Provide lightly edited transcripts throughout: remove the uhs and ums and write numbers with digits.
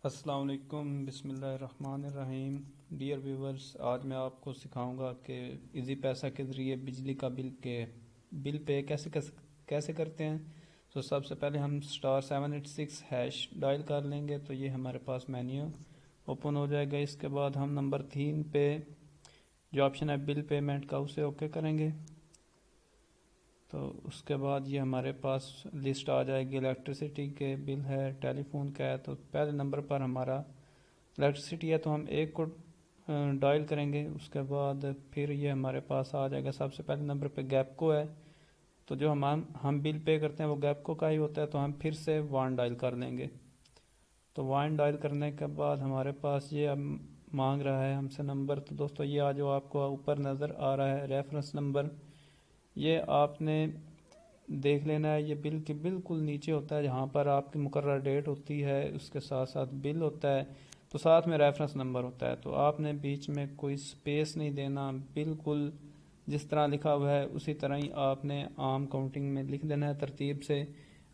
अस्सलाम वालेकुम बिस्मिल्लाहिर्रहमानिर्रहीम। डियर व्यूवर्स, आज मैं आपको सिखाऊंगा कि इजी पैसा के ज़रिए बिजली का बिल पे कैसे करते हैं। तो सबसे पहले हम *786# डायल कर लेंगे तो ये हमारे पास मेन्यू ओपन हो जाएगा। इसके बाद हम नंबर 3 पे जो ऑप्शन है बिल पेमेंट का, उसे ओके करेंगे। तो उसके बाद ये हमारे पास लिस्ट आ जाएगी। इलेक्ट्रिसिटी के बिल है, टेलीफोन का है। तो पहले नंबर पर हमारा इलेक्ट्रिसिटी है तो हम एक को डायल करेंगे। उसके बाद फिर ये हमारे पास आ जाएगा। सबसे पहले नंबर पे गैपको है, तो जो हम बिल पे करते हैं वो गैपको का ही होता है, तो हम फिर से 1 डायल कर लेंगे। तो 1 डायल करने के बाद हमारे पास ये अब मांग रहा है हमसे नंबर। तो दोस्तों ये जो आपको ऊपर नज़र आ रहा है रेफरेंस नंबर, ये आपने देख लेना है। ये बिल के बिल्कुल नीचे होता है, जहाँ पर आपकी मुकर्रर डेट होती है, उसके साथ साथ बिल होता है, तो साथ में रेफरेंस नंबर होता है। तो आपने बीच में कोई स्पेस नहीं देना, बिल्कुल जिस तरह लिखा हुआ है उसी तरह ही आपने आम काउंटिंग में लिख देना है तरतीब से।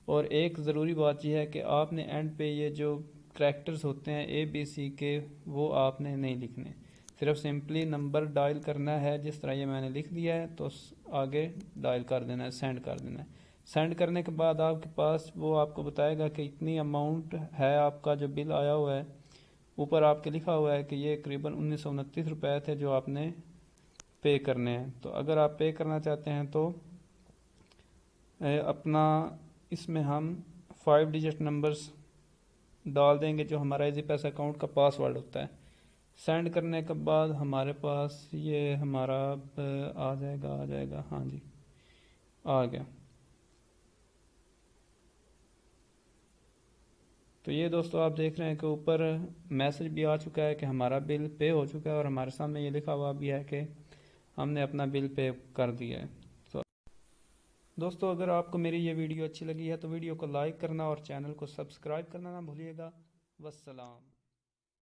और एक ज़रूरी बात यह है कि आपने एंड पे ये जो करैक्टर्स होते हैं ABC के, वो आपने नहीं लिखने, सिर्फ सिंपली नंबर डायल करना है। जिस तरह ये मैंने लिख दिया है तो आगे डायल कर देना है, सेंड कर देना है। सेंड करने के बाद आपके पास वो आपको बताएगा कि इतनी अमाउंट है आपका जो बिल आया हुआ है। ऊपर आपके लिखा हुआ है कि ये करीबन 1929 रुपये थे जो आपने पे करने हैं। तो अगर आप पे करना चाहते हैं तो अपना इसमें हम 5 डिजिट नंबर्स डाल देंगे, जो हमारा इजी पैसा अकाउंट का पासवर्ड होता है। सेंड करने के बाद हमारे पास ये हमारा आ जाएगा। हाँ जी, आ गया। तो ये दोस्तों आप देख रहे हैं कि ऊपर मैसेज भी आ चुका है कि हमारा बिल पे हो चुका है, और हमारे सामने ये लिखा हुआ भी है कि हमने अपना बिल पे कर दिया है। तो दोस्तों अगर आपको मेरी ये वीडियो अच्छी लगी है तो वीडियो को लाइक करना और चैनल को सब्सक्राइब करना ना भूलिएगा। वस्सलाम।